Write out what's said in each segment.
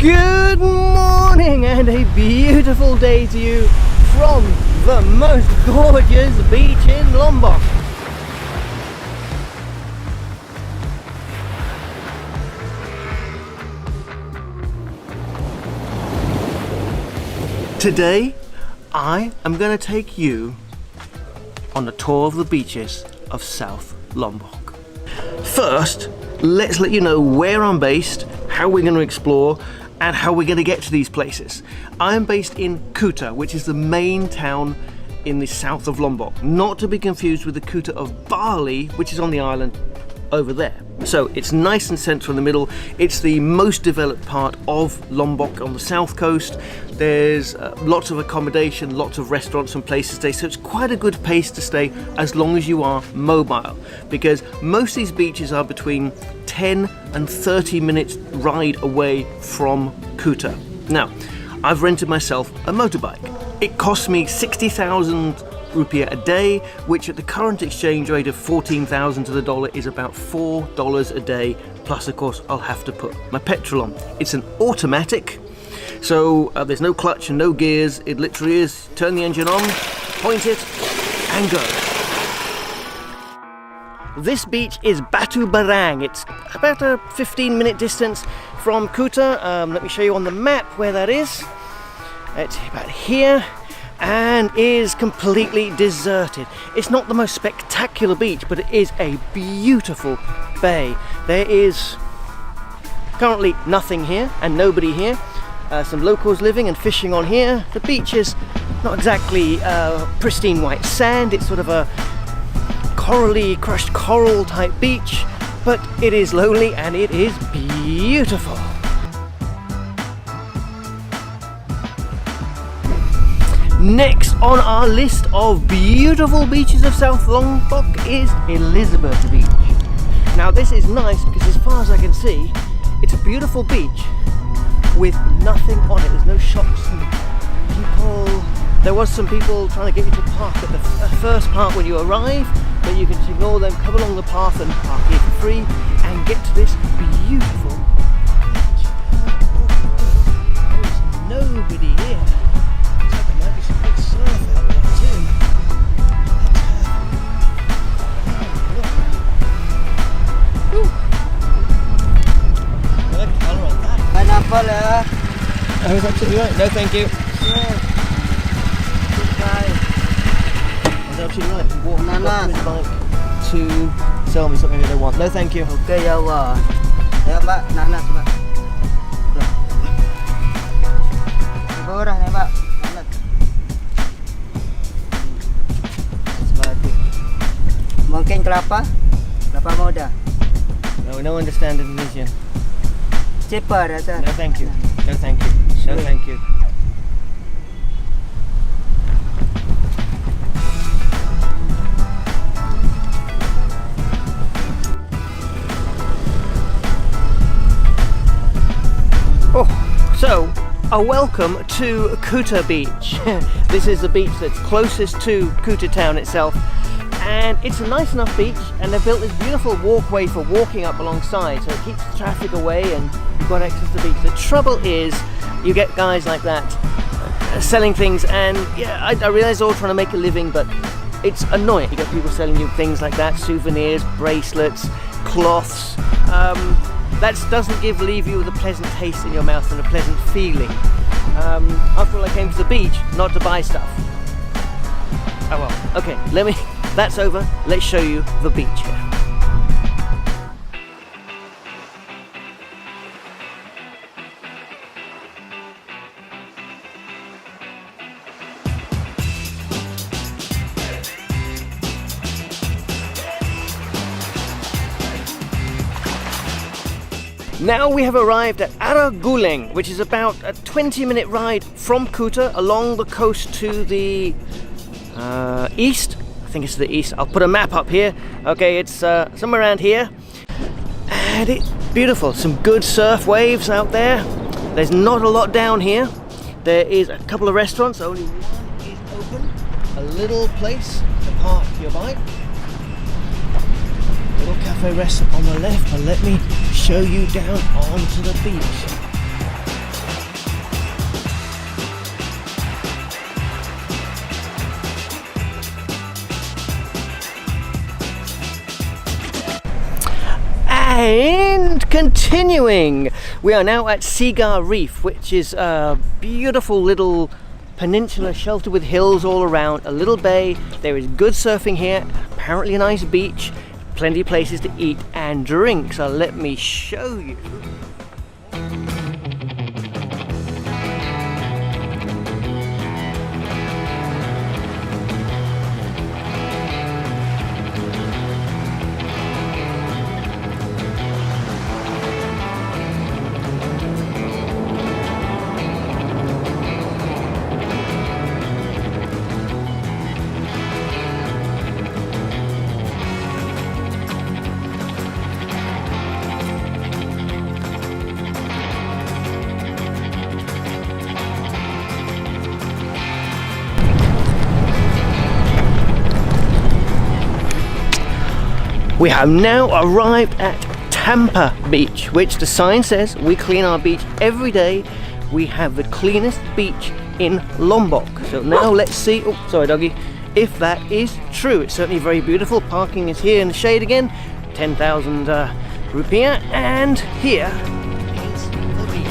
Good morning and a beautiful day to you from the most gorgeous beach in Lombok. Today I am going to take you on a tour of the beaches of South Lombok. First, let's let you know where I'm based, how we're going to explore, and how we're going to get to these places. I am based in Kuta, which is the main town in the south of Lombok, not to be confused with the Kuta of Bali, which is on the island over there. So it's nice and central in the middle. It's the most developed part of Lombok on the south coast. There's lots of accommodation, lots of restaurants and places to stay, so it's quite a good place to stay as long as you are mobile, because most of these beaches are between 10 and 30 minutes ride away from Kuta. Now, I've rented myself a motorbike. It costs me 60,000 rupiah a day, which at the current exchange rate of 14,000 to the dollar is about $4 a day, plus of course I'll have to put my petrol on. It's an automatic, so there's no clutch and no gears. It literally is turn the engine on, point it and go. This beach is Batu Barang. It's about a 15-minute distance from Kuta. Let me show you on the map where that is. It's about here and is completely deserted. It's not the most spectacular beach, but it is a beautiful bay. There is currently nothing here and nobody here. Some locals living and fishing on here. The beach is not exactly pristine white sand. It's sort of a corally, crushed coral type beach, but it is lonely and it is beautiful. Next on our list of beautiful beaches of South Lombok is Elizabeth Beach. Now this is nice because as far as I can see, it's a beautiful beach with nothing on it. There's no shops and people. There was some people trying to get you to park at the first part when you arrive, but you can just ignore them, come along the path and park here for free and get to this beautiful beach. There's nobody here. Looks like there might be some good surf out there too. Good colour on that. Pineapple, Oh, is absolutely right. No, thank you. That's absolutely right. Walk up to his bike to sell me something that I want. No, thank you. Okay, ya Allah. Ya, Mbak, nanas, Mbak. Murah nih, Mbak. Nanas. Seperti. Mungkin kelapa? Kelapa muda. No, we don't understand Indonesian. Cheaper, rasa. No, thank you. No, thank you. No, thank you. Oh, so a welcome to Kuta Beach. This is the beach that's closest to Kuta town itself, and it's a nice enough beach, and they've built this beautiful walkway for walking up alongside, so it keeps traffic away and you've got access to the beach. The trouble is you get guys like that selling things, and yeah, I realize they're all trying to make a living, but it's annoying. You get people selling you things like that, souvenirs, bracelets, cloths. That doesn't leave you with a pleasant taste in your mouth and a pleasant feeling. After all, I came to the beach not to buy stuff. Oh well, okay, that's over. Let's show you the beach here. Now we have arrived at Araguleng, which is about a 20-minute ride from Kuta along the coast to the east. I think it's to the east. I'll put a map up here. Okay, it's somewhere around here. And it's beautiful. Some good surf waves out there. There's not a lot down here. There is a couple of restaurants. Only one is open. A little place to park your bike. Little cafe restaurant on the left, but let me show you down onto the beach. And continuing, we are now at Seger Reef, which is a beautiful little peninsula sheltered with hills all around, a little bay. There is good surfing here, apparently a nice beach, plenty of places to eat and drink. So let me show you. We have now arrived at Tampa Beach, which the sign says we clean our beach every day. We have the cleanest beach in Lombok. So now let's see, oh sorry doggy, if that is true. It's certainly very beautiful. Parking is here in the shade again, 10,000 rupiah, and here is the beach.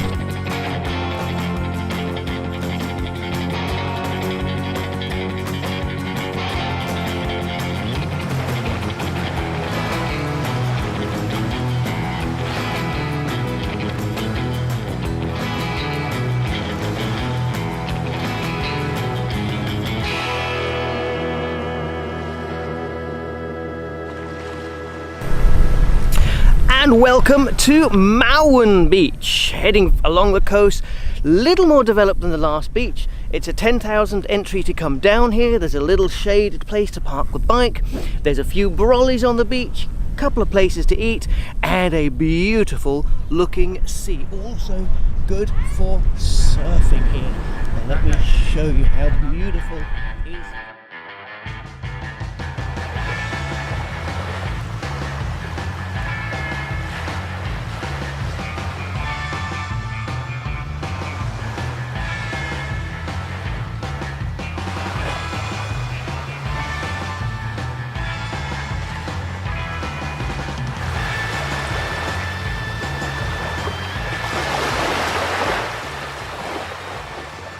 And welcome to Mawun Beach, heading along the coast, little more developed than the last beach. It's a 10,000 entry to come down here. There's a little shaded place to park the bike. There's a few brollies on the beach, a couple of places to eat, and a beautiful looking sea. Also good for surfing here. Now let me show you how beautiful it is.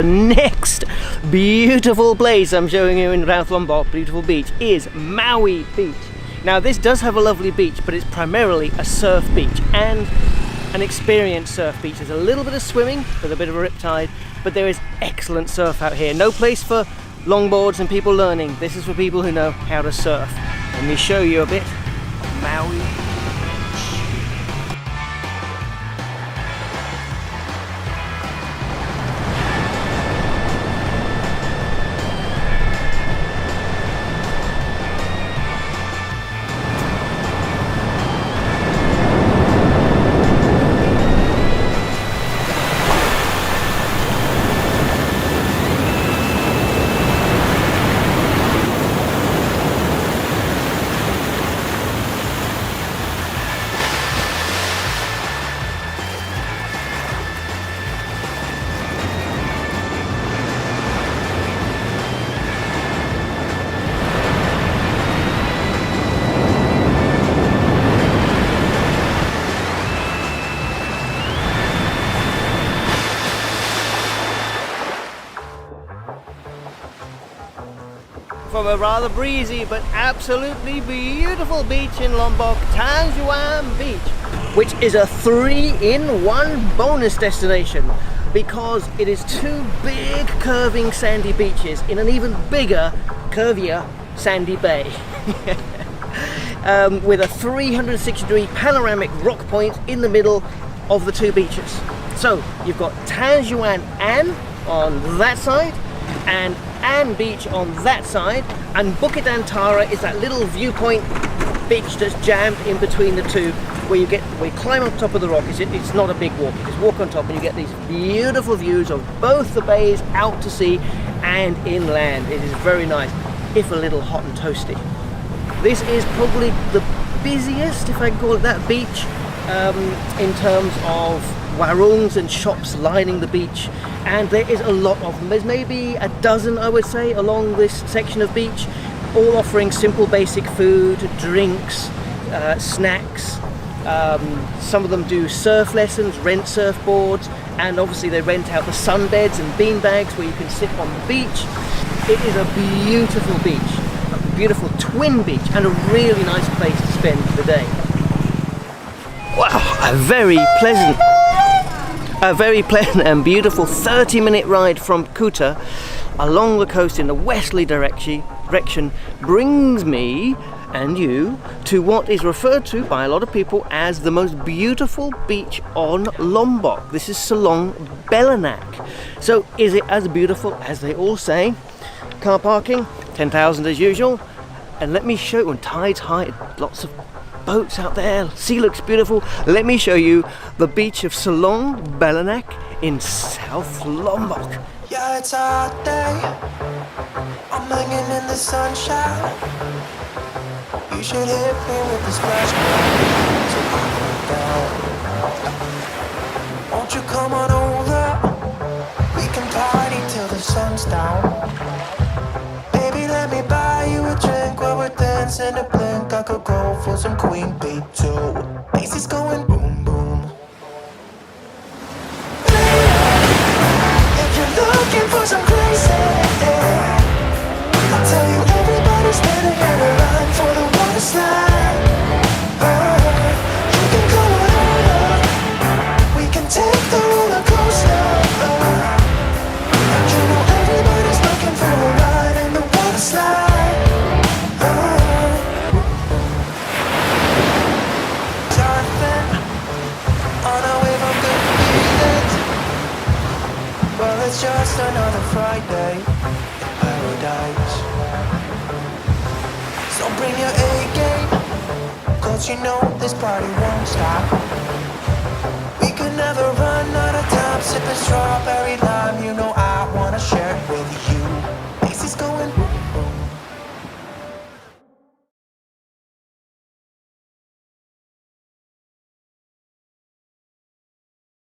Next beautiful place I'm showing you in South Lombok, beautiful beach, is Maui Beach. Now this does have a lovely beach, but it's primarily a surf beach and an experienced surf beach. There's a little bit of swimming with a bit of a riptide, but there is excellent surf out here. No place for longboards and people learning. This is for people who know how to surf. Let me show you a bit of Maui. From a rather breezy but absolutely beautiful beach in Lombok, Tanjuan Beach, which is a 3-in-1 bonus destination because it is two big curving sandy beaches in an even bigger, curvier sandy bay. With a 360-degree panoramic rock point in the middle of the two beaches. So you've got Tanjuan Aan on that side and Aan Beach on that side, and Bukit Antara is that little viewpoint beach that's jammed in between the two, where you climb on top of the rock. It's not a big walk, you just walk on top and you get these beautiful views of both the bays out to sea and inland. It is very nice, if a little hot and toasty. This is probably the busiest, if I can call it that, beach in terms of warungs and shops lining the beach, and there is a lot of them. There's maybe a dozen, I would say, along this section of beach, all offering simple basic food, drinks, snacks, Some of them do surf lessons, rent surfboards, and obviously they rent out the sunbeds and beanbags where you can sit on the beach. It is a beautiful beach, a beautiful twin beach, and a really nice place to spend the day. Wow, a very pleasant and beautiful 30-minute ride from Kuta along the coast in a westerly direction brings me and you to what is referred to by a lot of people as the most beautiful beach on Lombok. This is Selong Belanak. So is it as beautiful as they all say? Car parking, 10,000 as usual. And let me show you, and tide's high, lots of boats out there, sea looks beautiful. Let me show you the beach of Selong Belanak in South Lombok. Yeah, it's a hot day. I'm hanging in the sunshine. You should hit me with the splash pad so I can down. Won't you come on over? We can party till the sun's down. Baby, let me buy you a drink while we're dancing a blink. I could go for some Queen Bee too. Bass is going boom boom. If you're looking for some crazy, I'll tell you everybody's standing in a line for the water slide. You can go on, we can take the roller coaster. And you know everybody's looking for a ride in the water slide. Surfing on a wave of good feelings. Well, it's just another Friday in paradise. So bring your A-game, 'cause you know this party won't stop. We could never run out of time, sipping strawberry lime. You know